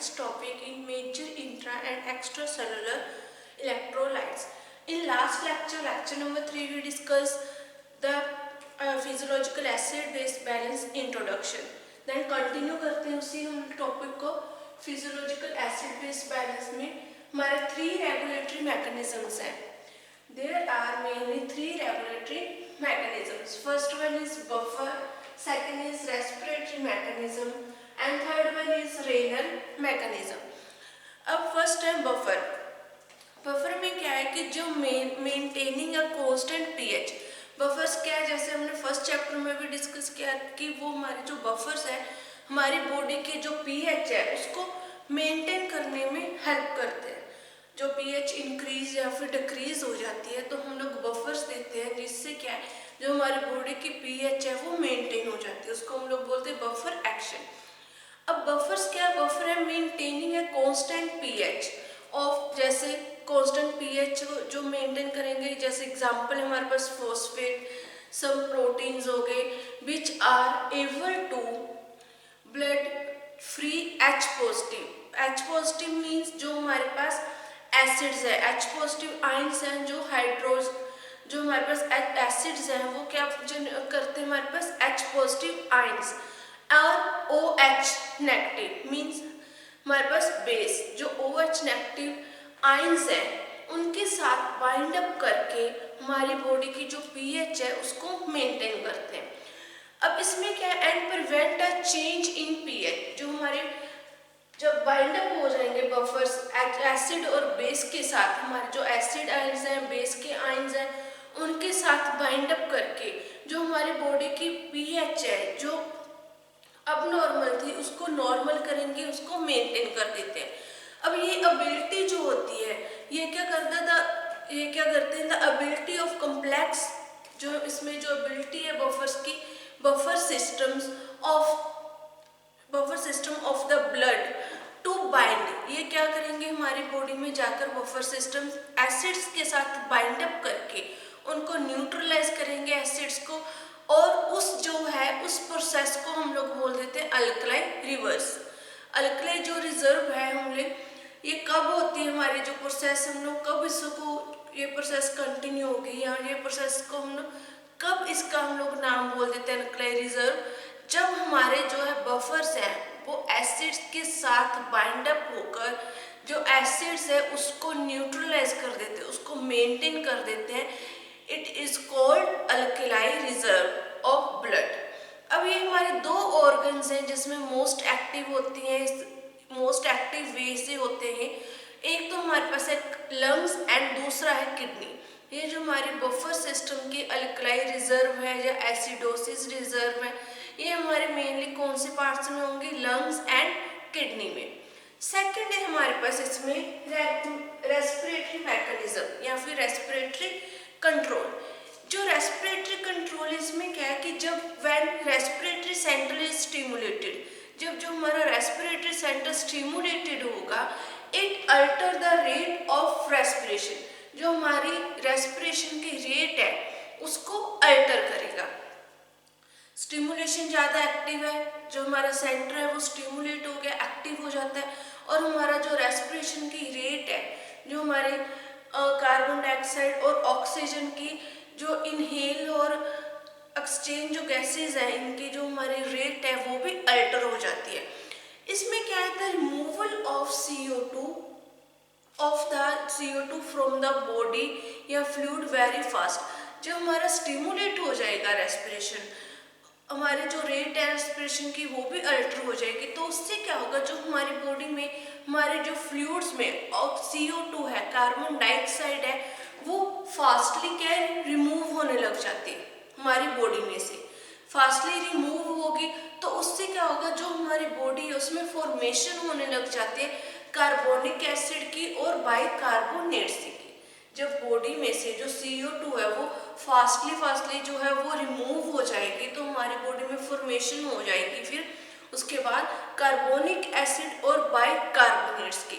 next topic in major intra and extracellular electrolytes. In last lecture, lecture number 3, we discussed the physiological acid-base balance introduction. Then continue करते हैं उसी हम topic को. Physiological acid base balance में हमारे 3 regulatory mechanisms हैं. There are mainly 3 regulatory mechanisms. First one is buffer, second is respiratory mechanism, and third one is renal mechanism. अब first है बफर. बफर में क्या है कि जो maintaining a constant pH. Buffers क्या है, जैसे हमने फर्स्ट चैप्टर में भी डिस्कस किया कि वो हमारे जो बफर्स है हमारी बॉडी के जो पीएच है उसको मेंटेन करने में हेल्प करते हैं. जो पीएच इंक्रीज या फिर डिक्रीज हो जाती है तो हम लोग बफर्स देते हैं, जिससे क्या है जो हमारी बॉडी की पीएच है वो मेंटेन हो जाती है. उसको हम लोग बोलते हैं बफर एक्शन. अब बफर्स क्या, बफर है maintaining a constant pH of, जैसे कांस्टेंट पीएच जो मेंटेन करेंगे. जैसे एग्जांपल हमारे पास फॉस्फेट, सम प्रोटीन्स हो गए which are able to blood free H positive. H positive means जो हमारे पास एसिड्स है, H पॉजिटिव आयंस हैं जो जो हमारे पास एसिड्स हैं वो क्या करते हैं हमारे पास H पॉजिटिव आयंस. और OH नेगेटिव मीन्स हमारे पास बेस जो OH नेगेटिव आयंस है उनके साथ बाइंड अप करके हमारी बॉडी की जो पीएच है उसको मेंटेन करते हैं. अब इसमें क्या है, and prevent a change in pH. जो हमारे जब बाइंड अप हो जाएंगे बफर्स एसिड और बेस के साथ, हमारे जो एसिड आयंस हैं बेस के आयंस हैं उनके साथ बाइंड अप करके जो हमारी बॉडी की पीएच है जो अब नॉर्मल थी उसको नॉर्मल करेंगे, उसको मेंटेन कर देते हैं. अब ये एबिलिटी जो होती है ये क्या करते हैं द एबिलिटी ऑफ कॉम्प्लेक्स, जो इसमें जो एबिलिटी है बफर्स की, buffer system of the blood to bind. ये क्या करेंगे हमारी बॉडी में जाकर बफर सिस्टम एसिड्स के साथ बाइंड अप करके उनको न्यूट्रलाइज करेंगे एसिड्स को, और उस जो है उस प्रोसेस को हम लोग बोल देते हैं अल्कलाई रिवर्स. अल्कलाई जो रिजर्व है हम लोग, ये कब होती है हमारी जो प्रोसेस, हम लोग कब इसको ये प्रोसेस कंटिन्यू होगी या ये प्रोसेस को हम लोग कब इसका हम लोग नाम बोल देते हैं अल्कलाई रिजर्व, जब हमारे जो है बफर्स हैं वो एसिड्स के साथ बाइंड अप होकर जो एसिड्स है उसको न्यूट्रलाइज कर देते हैं, उसको मेंटेन कर देते हैं. It is called alkali reserve of blood. अब ये हमारे 2 ऑर्गन्स हैं जिसमें मोस्ट एक्टिव होती हैं, मोस्ट एक्टिव वे से होते हैं. एक तो हमारे पास है लंग्स एंड दूसरा है किडनी. ये जो हमारे बफर सिस्टम की अल्कलाई रिजर्व है या एसिडोसिस रिजर्व है, ये हमारे मेनली कौन से पार्ट्स में होंगे, लंग्स एंड किडनी में. सेकंड है हमारे पास इसमें रेस्पिरेटरी मैकेनिज्म या फिर रेस्पिरेटरी कंट्रोल. जो रेस्पिरेटरी कंट्रोल इसमें क्या है कि जब when respiratory centre is stimulated, जब जो हमारा रेस्पिरेटरी सेंटर स्टिमुलेटेड होगा, it alter the rate of respiration. जो हमारी रेस्पिरेशन की रेट है उसको अल्टर करेगा. स्टिमुलेशन ज़्यादा एक्टिव है, जो हमारा सेंटर है वो स्टिमुलेट हो गया, एक्टिव हो जाता है, और हमारा जो रेस्पिरेशन की रेट है, जो हमारे कार्बन डाइऑक्साइड और ऑक्सीजन की जो इनहेल और एक्सचेंज जो गैसेज हैं इनकी जो हमारी रेट है वो भी अल्टर हो जाती है. इसमें क्या है, the removal of CO2 from the body या फ्लूइड वेरी फास्ट. जो हमारा स्टिमुलेट हो जाएगा रेस्पिरेशन, हमारी जो रेट है रेस्पिरेशन की वो भी अल्टर हो जाएगी. तो उससे क्या होगा, जो हमारी बॉडी में हमारे जो फ्लूइड्स में CO2 है, कार्बन डाइऑक्साइड है, वो फास्टली क्या है रिमूव होने लग जाती है हमारी बॉडी में से. फास्टली रिमूव होगी तो उससे क्या होगा, जो हमारी बॉडी है उसमें फॉर्मेशन होने लग जाती है कार्बोनिक एसिड की और बाइकार्बोनेट्स की. जब बॉडी में से जो CO2 है वो फास्टली जो है वो रिमूव हो जाएगी तो हमारी बॉडी में फॉर्मेशन हो जाएगी फिर उसके बाद कार्बोनिक एसिड और बाइकार्बोनेट्स की.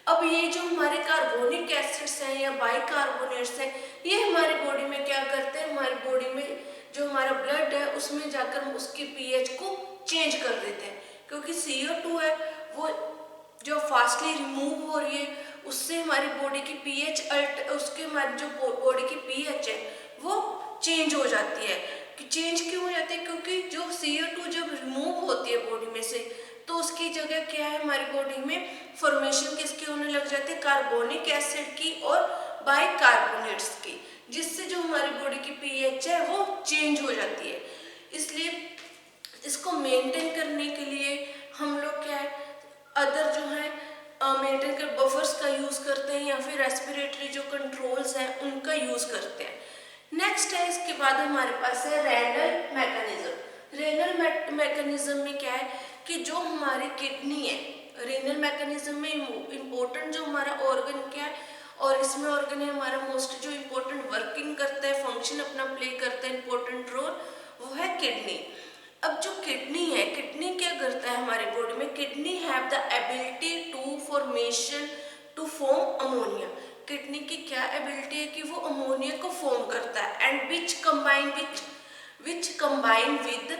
अब ये जो हमारे कार्बोनिक एसिड्स हैं या बाइकार्बोनेट्स हैं ये हमारी बॉडी में क्या करते हैं, हमारी बॉडी में जो हमारा ब्लड है उसमें जाकर उसके पीएच को चेंज कर देते हैं, क्योंकि CO2 है वो जो फास्टली रिमूव हो रही है उससे हमारी बॉडी की पीएच उसके हमारी जो बॉडी की पीएच है वो चेंज हो जाती है। कि चेंज क्यों हो जाती है? क्योंकि जो CO2 जब रिमूव होती है बॉडी में से तो उसकी जगह क्या है, हमारी बॉडी में फॉर्मेशन किसकी होने लग जाती है, कार्बोनिक एसिड की और बाइकार्बोनेट्स की, जिससे जो हमारी बॉडी की पीएच है वो चेंज हो जाती है। इसलिए इसको मेंटेन करने के लिए हम लोग क्या है, अदर जो है मेंटेन कर बफर्स का यूज़ करते हैं या फिर रेस्पिरेटरी जो कंट्रोल्स हैं उनका यूज़ करते हैं। नेक्स्ट है, इसके बाद हमारे पास है रेनल मैकेनिज्म। रेनल मैकेनिज्म में क्या है कि जो हमारी किडनी है, रेनल मैकेनिज्म में इम्पोर्टेंट जो हमारा ऑर्गन क्या है, और इसमें ऑर्गन है हमारा मोस्ट जो इम्पोर्टेंट वर्किंग करता है, फंक्शन अपना प्ले करता है इम्पोर्टेंट रोल, वो है किडनी। अब जो किडनी है, किडनी क्या करता है हमारे बॉडी में, kidney have the ability to formation to form ammonia. Kidney की क्या एबिलिटी है कि वो अमोनिया को फॉर्म करता है, and which combine with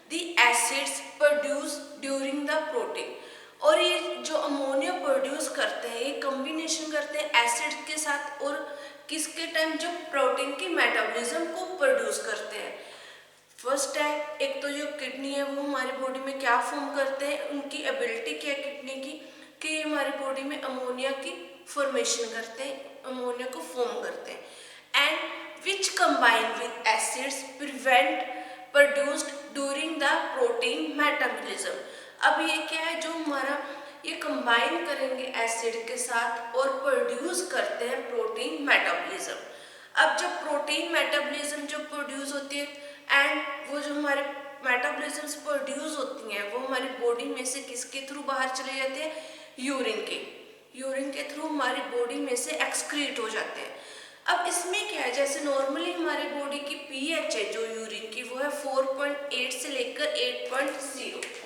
the acids produce during the protein. और ये जो अमोनिया प्रोड्यूस करते हैं, ये कॉम्बिनेशन करते हैं एसिड के साथ, और किसके टाइम, जो प्रोटीन की मेटाबॉलिज्म को प्रोड्यूस करते हैं। फर्स्ट है, एक तो जो किडनी है वो हमारी बॉडी में क्या फॉर्म करते हैं, उनकी एबिलिटी क्या है किडनी की कि हमारी बॉडी में अमोनिया की फॉर्मेशन करते हैं, अमोनिया को फॉर्म करते हैं, and which combine with acids prevent produced during the protein metabolism. अब ये क्या है, जो हमारा ये कंबाइन करेंगे एसिड के साथ और प्रोड्यूस करते हैं प्रोटीन मेटाबॉलिज्म। अब जब प्रोटीन मेटाबॉलिज्म जो प्रोड्यूस होती है, एंड वो जो हमारे मेटाबॉलिज्म्स प्रोड्यूस होती हैं वो हमारी बॉडी में से किसके थ्रू बाहर चले जाते हैं, यूरिन के थ्रू हमारी बॉडी में से एक्सक्रीट हो जाते हैं। अब इसमें क्या है, जैसे नॉर्मली हमारी बॉडी की पीएच है जो यूरिन की, वो है 4.8 से लेकर 8.0।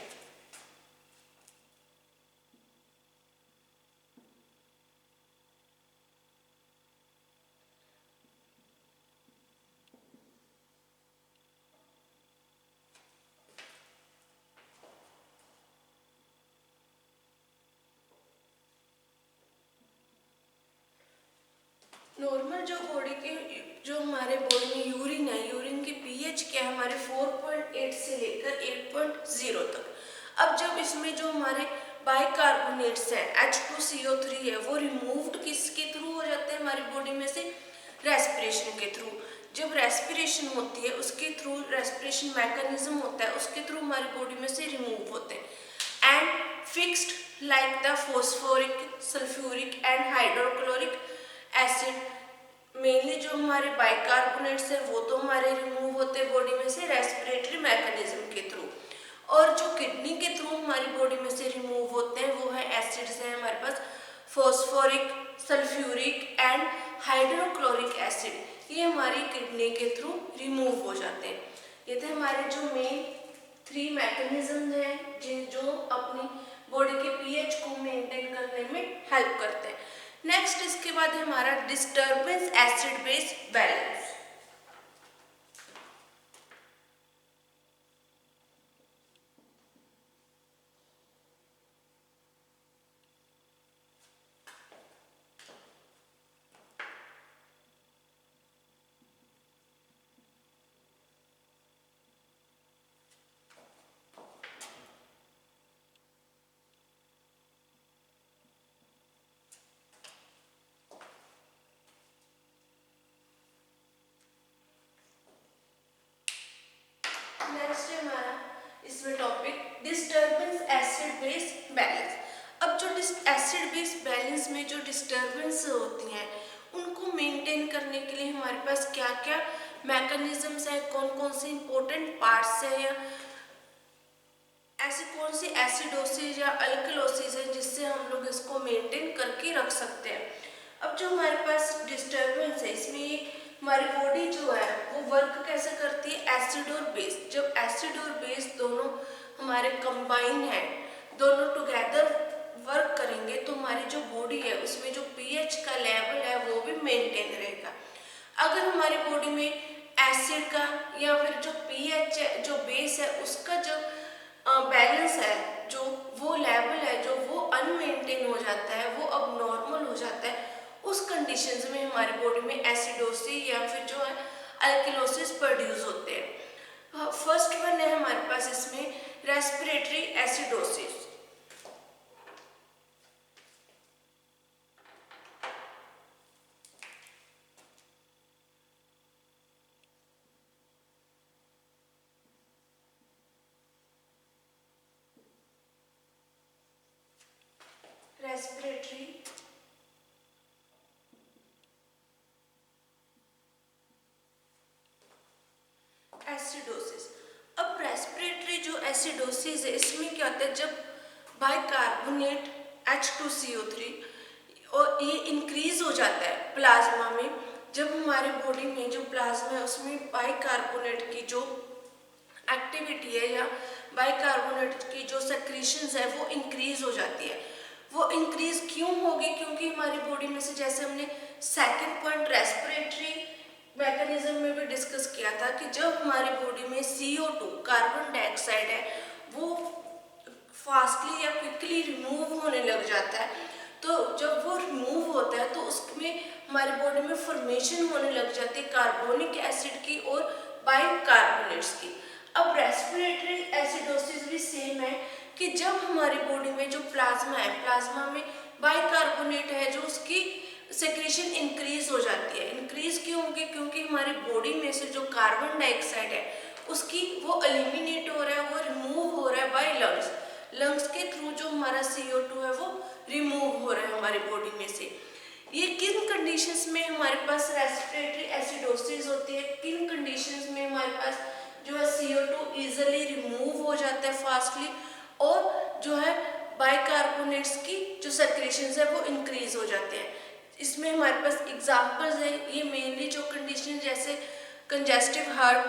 नॉर्मल जो बॉडी के जो हमारे बॉडी में यूरिन है, यूरिन की पीएच क्या है हमारे 4.8 से लेकर 8.0 तक। अब जब इसमें जो हमारे बाइकार्बोनेट्स हैं H2CO3 है, वो रिमूव्ड किसके थ्रू हो जाते हैं हमारी बॉडी में से, रेस्पिरेशन के थ्रू। जब रेस्पिरेशन होती है उसके थ्रू, रेस्पिरेशन मैकेनिज्म होता है उसके थ्रू हमारी बॉडी में से रिमूव होते हैं, and fixed like the phosphoric, sulphuric and hydrochloric acid. Mainly जो हमारे बाइकार्बोनेट्स है वो तो हमारे रिमूव होते हैं बॉडी में से रेस्पिरेटरी मैकेनिज्म के थ्रू, और जो किडनी के थ्रू हमारी बॉडी में से रिमूव होते हैं वो है एसिड्स हैं हमारे पास phosphoric, sulphuric and hydrochloric acid, ये हमारी किडनी के थ्रू रिमूव हो जाते हैं। ये थे हमारे जो मेन 3 मैकेनिज्म हैं जो अपनी बॉडी के पीएच को मेंटेन करने में हेल्प करते हैं। नेक्स्ट इसके बाद है हमारा disturbance acid base balance. Next है हमारा इसमें topic disturbance acid base balance. अब जो एसिड बेस बैलेंस में जो डिस्टर्बेंस होती हैं उनको मेंटेन करने के लिए हमारे पास क्या क्या मैकेनिज्म्स हैं, कौन कौन से इंपॉर्टेंट पार्ट्स हैं, या ऐसी कौन सी एसिडोसिस या अल्कलोसिस है जिससे हम लोग इसको मेंटेन करके रख सकते हैं। अब जो हमारे पास डिस्टर्बेंस है, इसमें हमारी बॉडी जो है वो वर्क कैसे करती है, एसिड और बेस। जब एसिड और बेस दोनों हमारे कंबाइन है, दोनों टुगेदर वर्क करेंगे तो हमारी जो बॉडी है उसमें जो पीएच का लेवल है वो भी मेंटेन रहेगा। अगर हमारी बॉडी में एसिड का या फिर जो पीएच है, जो बेस है, उसका जो बैलेंस है, जो वो लेवल है जो वो अनमेंटेन हो जाता है, वो अब नॉर्मल हो जाता है, उस कंडीशंस में हमारी बॉडी में एसिडोसिस या फिर जो है अल्किलोसिस प्रोड्यूस होते हैं। फर्स्ट वन है हमारे पास इसमें रेस्पिरेटरी एसिडोसिस। Respiratory acidosis. अब रेस्पिरेटरी जो एसिडोसिस है, इसमें क्या होता है, जब बाइकार्बोनेट H2CO3 और ये इंक्रीज हो जाता है प्लाज्मा में, जब हमारे बॉडी में जो प्लाज्मा है उसमें बाइकार्बोनेट की जो एक्टिविटी है या बाइकार्बोनेट की जो सेक्रीशंस है वो इंक्रीज हो जाती है। वो इंक्रीज क्यों होगी? क्योंकि हमारी बॉडी में से, जैसे हमने सेकंड पॉइंट रेस्पिरेटरी मैकेनिज्म में भी डिस्कस किया था, कि जब हमारी बॉडी में CO2 कार्बन डाइऑक्साइड है वो फास्टली या क्विकली रिमूव होने लग जाता है, तो जब वो रिमूव होता है तो उसमें हमारी बॉडी में फॉर्मेशन होने लग जाती है कार्बोनिक एसिड की और बाइकार्बोनेट्स की। अब रेस्पिरेटरी एसिडोसिस भी सेम है, कि जब हमारी बॉडी में जो प्लाज्मा है, प्लाज्मा में बाइकार्बोनेट है, जो उसकी सेक्रेशन इंक्रीज हो जाती है। इंक्रीज क्यों होगी? क्योंकि हमारी बॉडी में से जो कार्बन डाइऑक्साइड है उसकी वो एलिमिनेट हो रहा है, वो रिमूव हो रहा है बाय लंग्स। लंग्स के थ्रू जो हमारा CO2 है वो रिमूव हो रहा है हमारी बॉडी में से। ये किन कंडीशंस में हमारे पास रेस्पिरेटरी एसिडोसिस होती है? किन कंडीशंस में हमारे पास जो है CO2 इजीली रिमूव हो जाता है फास्टली, और जो है बाइकार्बोनेट्स की जो सेक्रेशंस है वो इंक्रीज हो जाते हैं। इसमें हमारे पास एग्जांपल्स है, ये मेनली जो कंडीशन जैसे कंजेस्टिव हार्ट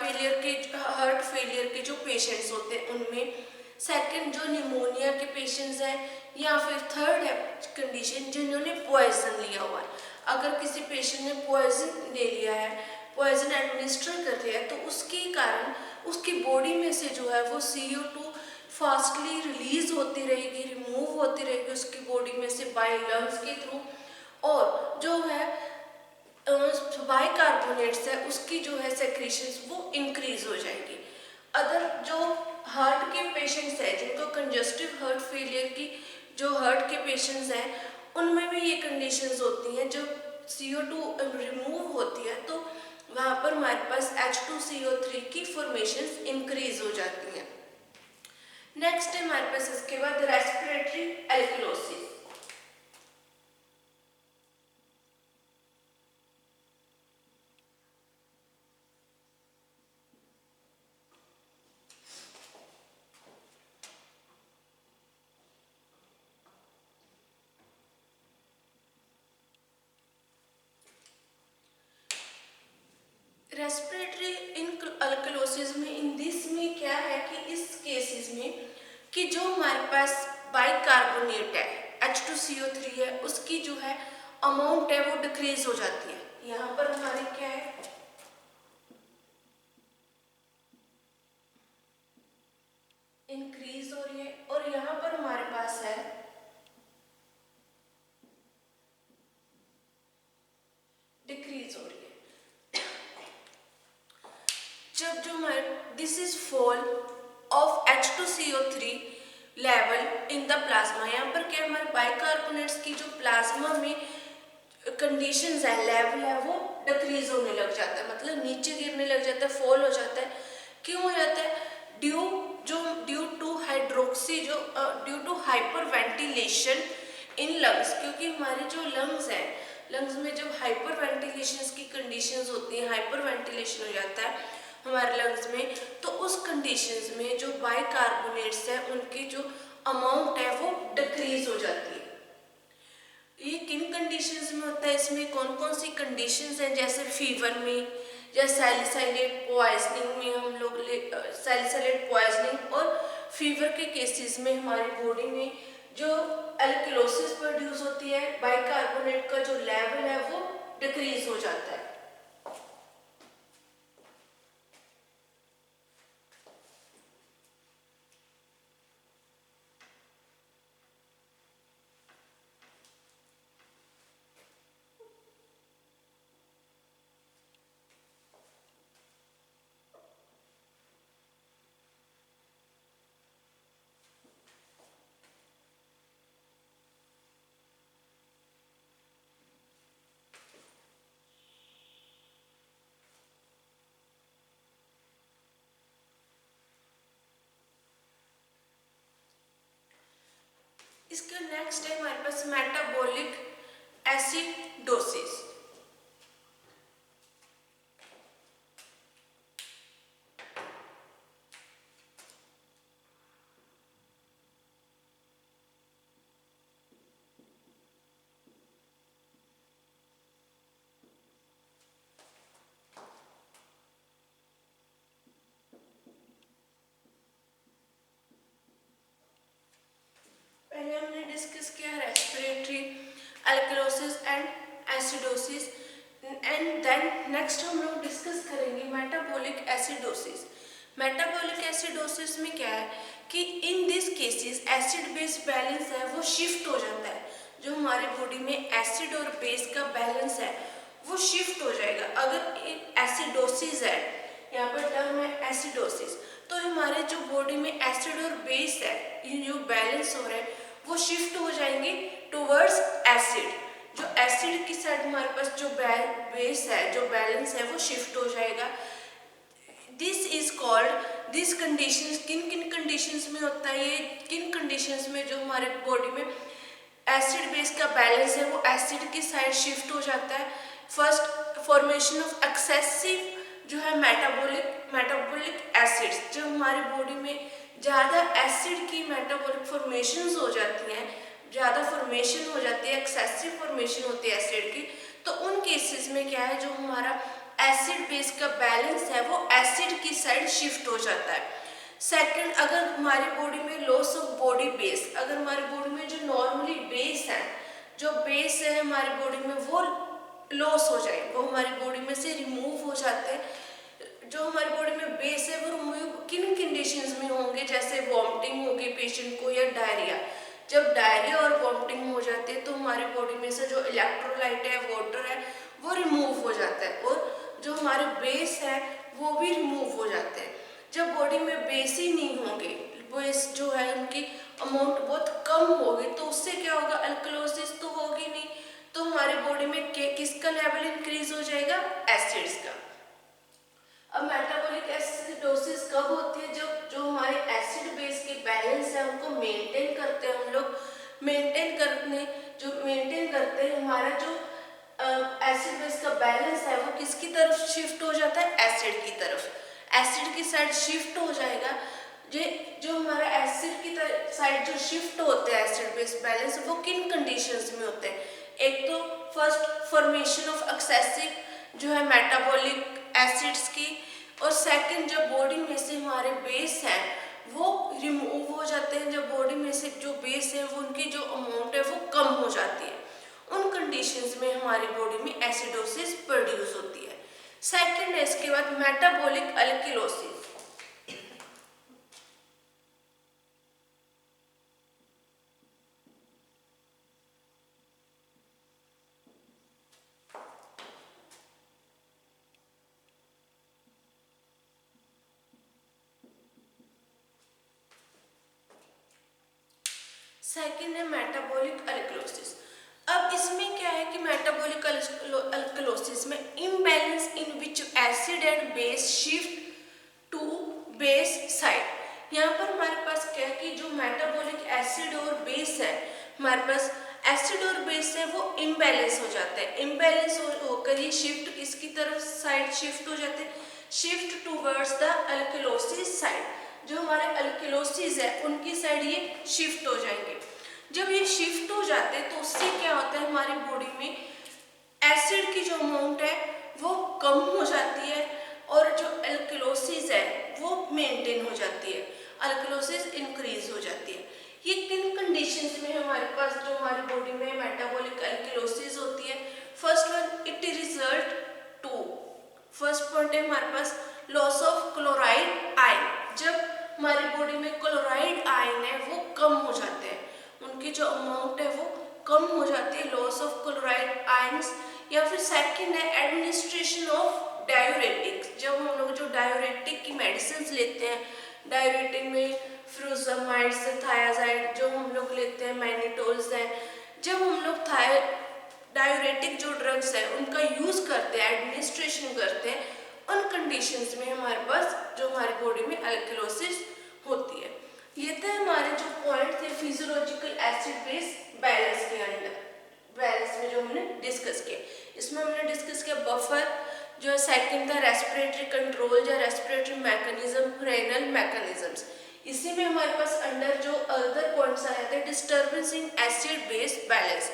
फेलियर के जो पेशेंट्स होते हैं उनमें, सेकंड जो निमोनिया के पेशेंट्स हैं, या फिर थर्ड है कंडीशन जिन्होंने पॉइजन लिया हुआ है। अगर किसी पेशेंट ने पॉइजन ले लिया है, पॉइजन एडमिनिस्टर कर लिया है, तो उसके कारण उसकी बॉडी में से जो है वो CO2 फास्टली रिलीज होती रहेगी, रिमूव होती रहेगी उसकी बॉडी में से बाय लंग्स के थ्रू, और जो है बाइकार्बोनेट्स है उसकी जो है सेक्रेशंस वो इंक्रीज हो जाएगी। अदर जो हार्ट के पेशेंट्स हैं, जिनको कंजेस्टिव हार्ट फेलियर की जो हार्ट के पेशेंट्स हैं, उनमें भी ये कंडीशंस होती हैं, जब CO2 रिमूव होती है तो वहाँ पर हमारे पास H2CO3 की फॉर्मेशंस इंक्रीज हो जाती हैं। नेक्स्ट है हमारे पास इसके बाद रेस्पिरेटरी एल्किलोसिस। रेस्पिरेटरी अल्कलोसिस में इन दिस में क्या है कि इस केसेस में कि जो हमारे पास बाइकार्बोनेट है H2CO3 है, उसकी जो है अमाउंट है वो डिक्रीज हो जाती है। यहाँ पर हमारी क्या है, इंक्रीज हो रही है, और यहाँ पर हमारे पास है डिक्रीज हो रही है। जब जो हमारे this is fall of H2CO3 level in the plasma, यहाँ पर क्या हमारे बाइकार्बोनेट्स की जो प्लाज्मा में कंडीशंस है, लेवल है, वो डिक्रीज होने लग जाता है, मतलब नीचे गिरने लग जाता है, फॉल हो जाता है। क्यों हो जाता है? Due to hyperventilation in lungs, क्योंकि हमारे जो लंग्स है, लंग्स में जब हाइपर वेंटिलेशन की कंडीशंस होती हैं, हाइपर वेंटिलेशन हो जाता है हमारे लंग्स में, तो उस कंडीशंस में जो बाइकार्बोनेट्स है उनकी जो अमाउंट है वो डिक्रीज हो जाती है। ये किन कंडीशंस में होता है? इसमें कौन कौन सी कंडीशंस हैं? जैसे फीवर में या सैलिसाइलेट पॉइजनिंग में, हम लोग सैलिसाइलेट पॉइजनिंग और फीवर के केसेस में हमारी बॉडी में जो एल्किलोसिस प्रोड्यूस होती है, बाइकार्बोनेट का जो लेवल है वो डिक्रीज हो जाता है। इसका नेक्स्ट है हमारे पास मेटाबॉलिक एसिडोसिस। पहले हमने डिस्कस किया respiratory alkalosis and acidosis, and then next हम लोग डिस्कस करेंगे मेटाबॉलिक एसिडोसिस। मेटाबॉलिक एसिडोसिस में क्या है कि in this cases acid base balance है वो शिफ्ट हो जाता है। जो हमारे बॉडी में एसिड और बेस का बैलेंस है वो शिफ्ट हो जाएगा। अगर एसिडोसिस है, यहाँ पर टर्म है एसिडोसिस, तो हमारे जो बॉडी में एसिड और बेस है ये जो बैलेंस हो रहा है वो शिफ्ट हो जाएंगे टुवर्ड्स एसिड। जो एसिड की साइड हमारे पास जो बेस है, जो बैलेंस है वो शिफ्ट हो जाएगा। This is called, this condition किन किन कंडीशंस में होता है, ये किन कंडीशंस में जो हमारे बॉडी में एसिड बेस का बैलेंस है वो एसिड की साइड शिफ्ट हो जाता है। फर्स्ट, फॉर्मेशन ऑफ एक्सेसिव जो है मेटाबॉलिक एसिड्स, जो हमारी बॉडी में ज़्यादा एसिड की मेटाबॉलिक फॉर्मेशंस हो जाती हैं, ज़्यादा फॉर्मेशन हो जाती है, एक्सेसिव फॉर्मेशन होती है एसिड की, तो उन केसेस में क्या है जो हमारा एसिड बेस का बैलेंस है वो एसिड की साइड शिफ्ट हो जाता है। सेकंड, अगर हमारी बॉडी में लॉस ऑफ बॉडी बेस, अगर हमारी बॉडी में जो नॉर्मली बेस है, जो बेस है हमारी बॉडी में वो लॉस हो जाए, वो हमारी बॉडी में से रिमूव हो जाते हैं। जो हमारी बॉडी में बेस है वो रिमूव किन कंडीशंस में होंगे, जैसे वॉमिटिंग होगी पेशेंट को या डायरिया। जब डायरिया और वॉमिटिंग हो जाती है तो हमारी बॉडी में से जो इलेक्ट्रोलाइट है, वाटर है, वो रिमूव हो जाता है और जो हमारे बेस है वो भी रिमूव हो जाते हैं। जब बॉडी में बेस ही नहीं होंगे, बेस जो है उनकी अमाउंट बहुत कम होगी, तो उससे क्या होगा, अल्कलोसिस तो होगी नहीं, तो हमारे बॉडी में किसका लेवल इंक्रीज हो जाएगा, एसिड्स का। अब मेटाबॉलिक एसिडोसिस कब होती है, जब जो हमारे एसिड बेस के बैलेंस है उनको मेंटेन करते हैं हम लोग, मेंटेन करते हैं हमारा जो एसिड बेस का बैलेंस है वो किसकी तरफ शिफ्ट हो जाता है, एसिड की तरफ, एसिड की साइड शिफ्ट हो जाएगा। जो हमारा एसिड की साइड जो शिफ्ट होते हैं एसिड बेस बैलेंस, वो किन कंडीशंस में होते हैं, एक तो फर्स्ट फॉर्मेशन ऑफ एक्सेसिव जो है मेटाबॉलिक एसिड्स की, और सेकंड जब बॉडी में से हमारे बेस हैं वो रिमूव हो जाते हैं, जब बॉडी में से जो बेस है वो उनकी जो अमाउंट है वो कम हो जाती है, उन कंडीशंस में हमारी बॉडी में एसिडोसिस प्रोड्यूस होती है। सेकंड है इसके बाद मेटाबॉलिक अल्किलोसिस। सेकेंड है मेटाबॉलिक अल्कलोसिस। अब इसमें क्या है कि मेटाबॉलिक अल्कलोसिस में imbalance in which acid and base shift to base side. यहाँ पर हमारे पास क्या है कि जो मेटाबॉलिक एसिड और बेस है, हमारे पास एसिड और बेस है वो इम्बैलेंस हो जाते हैं, इम्बैलेंस होकर ये शिफ्ट किसकी तरफ साइड शिफ्ट हो जाते हैं, shift towards the alkalosis side. जो हमारे अल्किलोसिस है उनकी साइड ये शिफ्ट हो जाएंगे। जब ये शिफ्ट हो जाते हैं तो उससे क्या होता है, हमारी बॉडी में एसिड की जो अमाउंट है वो कम हो जाती है और जो अल्किलोसिस है वो मेंटेन हो जाती है, अल्किलोसिस इंक्रीज हो जाती है। ये किन कंडीशंस में हमारे पास जो हमारी बॉडी में मेटाबॉलिक अल्किलोसिस होती है। First one, it result to, first point है हमारे पास लॉस ऑफ क्लोराइड आयन। जब हमारी बॉडी में क्लोराइड आयन है वो कम हो जाते हैं, उनकी जो अमाउंट है वो कम हो जाती है, लॉस ऑफ क्लोराइड आयंस। या फिर सेकंड है एडमिनिस्ट्रेशन ऑफ डायूरेटिक्स। जब हम लोग जो डायूरेटिक की मेडिसिन लेते हैं, डायूरेटिक में फ्रूजामाइड्स, थायाजाइड जो हम लोग लेते हैं, मैनिटोल्स हैं, जब हम लोग डायूरेटिक जो ड्रग्स है उनका यूज करते हैं, एडमिनिस्ट्रेशन करते हैं, उन कंडीशंस में हमारे पास जो हमारी बॉडी में अल्किलोसिस होती है। ये थे हमारे जो पॉइंट थे फिजियोलॉजिकल एसिड बेस बैलेंस के अंडर, बैलेंस में जो हमने डिस्कस किया। इसमें हमने डिस्कस किया बफर, जो सेकंड था रेस्पिरेटरी कंट्रोल या रेस्पिरेटरी मैकेनिज्म, रेनल मैकेनिज्म्स। इसी में हमारे पास अंडर जो अदर पॉइंट्स आए थे disturbance in acid base balance.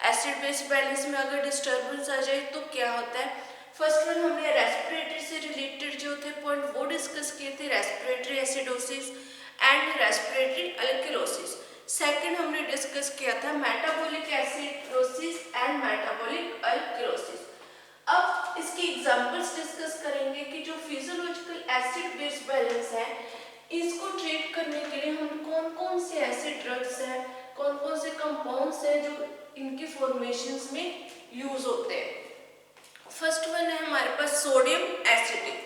Acid base balance में अगर डिस्टर्बेंस आ जाए तो क्या होता है। फर्स्ट वन हमने रेस्पिरेटरी से रिलेटेड जो थे पॉइंट वो डिस्कस किए थे, respiratory acidosis and respiratory alkalosis. Second हमने डिस्कस किया था metabolic acidosis and metabolic alkalosis. अब इसकी एग्जांपल्स डिस्कस करेंगे कि जो फिजियोलॉजिकल एसिड बेस बैलेंस है इसको ट्रीट करने के लिए हम कौन कौन से ऐसे ड्रग्स हैं, कौन कौन से कंपाउंड्स हैं जो इनके फॉर्मेशंस में यूज होते हैं। फर्स्ट वन है हमारे पास सोडियम एसिटेट।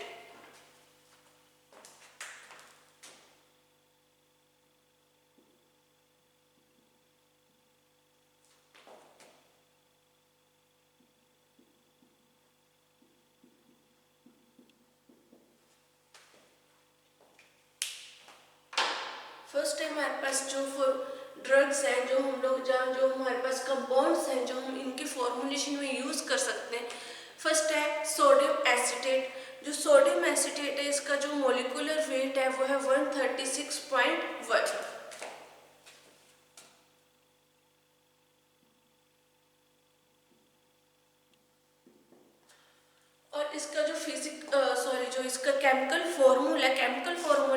फर्स्ट है हमारे पास जो ड्रग्स हैं जो हम लोग जो हमारे पास कंपाउंड्स हैं जो हम इनके फॉर्मुलेशन में यूज कर सकते हैं। फर्स्ट है सोडियम एसिटेट। जो सोडियम एसिटेट है इसका जो मोलिकुलर वेट है वो है 136.1। और इसका जो जो इसका केमिकल फॉर्मूला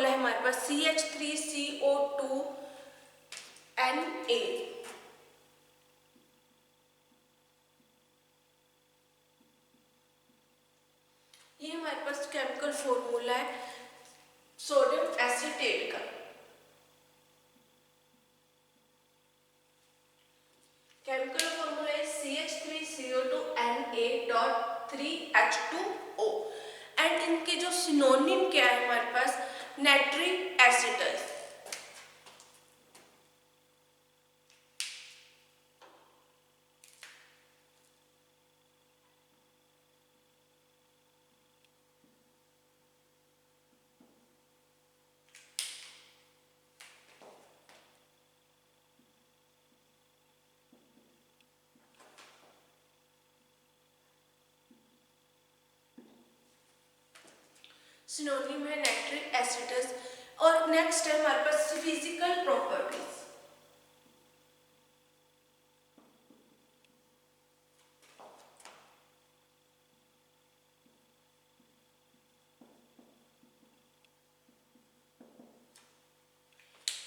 है हमारे पास CH3CO2Na। ये हमारे पास केमिकल फॉर्मूला है सोडियम एसिटेट का। केमिकल फॉर्मूला है CH3CO2Na.3H2O एंड इनके जो सिनोनिम क्या है हमारे पास नाइट्रिक एसिड। सिनोनिम है नाइट्रिक एसिड। और नेक्स्ट है हमारे पास फिजिकल प्रॉपर्टीज।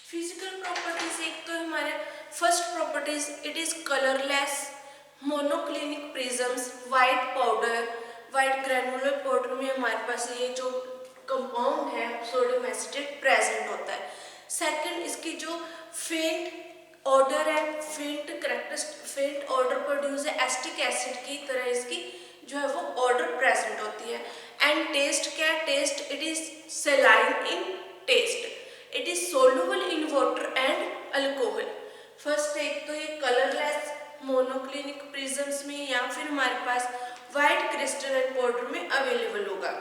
फिजिकल प्रॉपर्टीज एक तो हमारे first properties, it is colourless, monoclinic prisms, white powder, white granular powder में हमारे पास ये जो कंपाउंड है सोडियम एसिटेट प्रेजेंट होता है। सेकंड, इसकी जो फेंट ऑर्डर है, फेंट ऑर्डर प्रोड्यूस है एसिटिक एसिड की तरह, इसकी जो है वो ऑर्डर प्रेजेंट होती है। एंड टेस्ट क्या है, taste it is saline in taste, it is soluble in water and alcohol. First एक तो ये कलरलेस मोनोक्लिनिक प्रिज्म्स में या फिर हमारे पास वाइट क्रिस्टलाइन पाउडर में अवेलेबल होगा।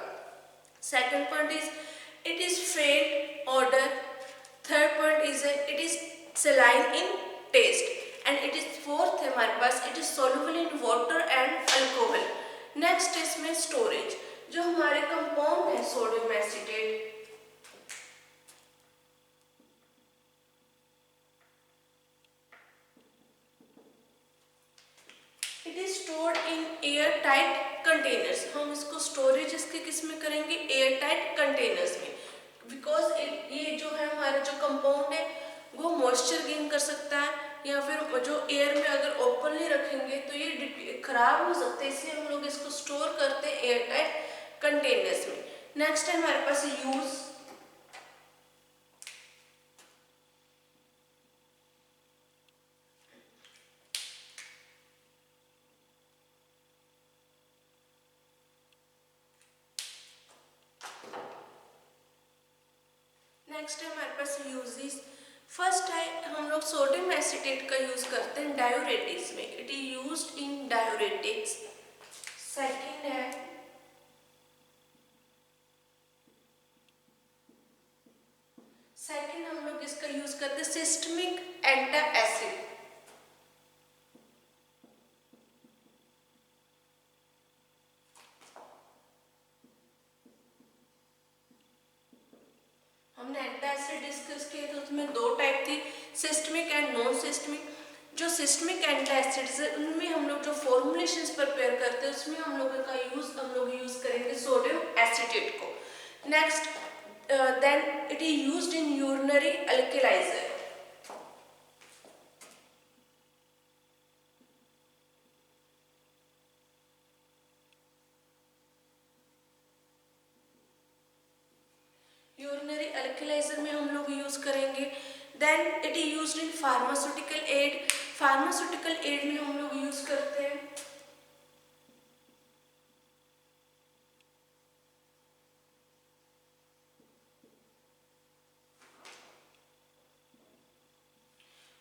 Second point is it is faint odour. Third point is it is saline in taste and it is fourth है हमारे पास it is soluble in water and alcohol. Next इसमें storage, जो हमारे compound है sodium acetate it is stored in air tight containers. हम इसको storage इसके किस में करेंगे, एयर टाइट कंटेनर्स में, बिकॉज ये जो है हमारा जो कंपाउंड है वो मॉइस्चर गेन कर सकता है या फिर जो एयर में अगर ओपनली रखेंगे तो ये खराब हो सकते हैं, इसलिए हम लोग इसको स्टोर करते हैं एयर टाइट कंटेनर्स में। नेक्स्ट है हमारे पास यूज। नेक्स्ट है हमारे पास यूजेस। फर्स्ट है हम लोग सोडियम एसिटेट का यूज करते हैं डायूरेटिक्स में, it is used in diuretics. Second है हम लोग इसका करते हैं सिस्टमिक एंटासिड। हमने एंटासिड डिस्कस किए तो उसमें दो टाइप थी, सिस्टमिक एंड नॉन सिस्टमिक। जो सिस्टमिक एंटासिड्स है उनमें हम लोग जो फॉर्मुलेशंस प्रिपेयर करते हैं उसमें हम लोग यूज करेंगे सोडियम एसीटेट को। Next then it is used in urinary alkalizer. Urinary alkalizer में हम लोग यूज करेंगे। Then it is used in pharmaceutical aid. Pharmaceutical aid में हम लोग यूज करते हैं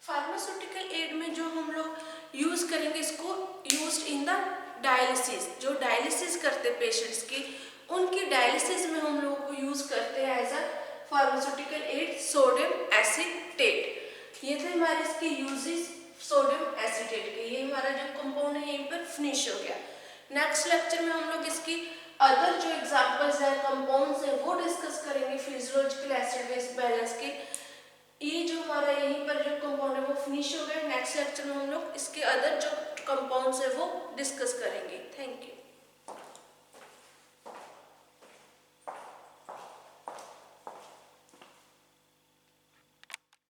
फार्मास्यूटिकल एड में जो हम लोग यूज करेंगे इसको यूज्ड इन द डायलिसिस। जो डायलिसिस करते पेशेंट्स की, उनकी डायलिसिस में हम लोगों को यूज करते हैं as a pharmaceutical aid sodium acetate. ये थे हमारे इसके यूजेस सोडियम एसीटेट के। ये हमारा जो कंपाउंड है यहीं पर फिनिश हो गया। नेक्स्ट लेक्चर में हम लोग इसकी अदर जो एग्जांपल्स है कंपाउंड्स है वो डिस्कस करेंगे फिजियोलॉजिकल एसिड बेस बैलेंस के। ये जो हमारा यहीं पर जो कंपाउंड है वो फिनिश हो गया। नेक्स्ट लेक्चर में हम लोग इसके अदर जो कंपाउंड्स है वो डिस्कस करेंगे। Thank you.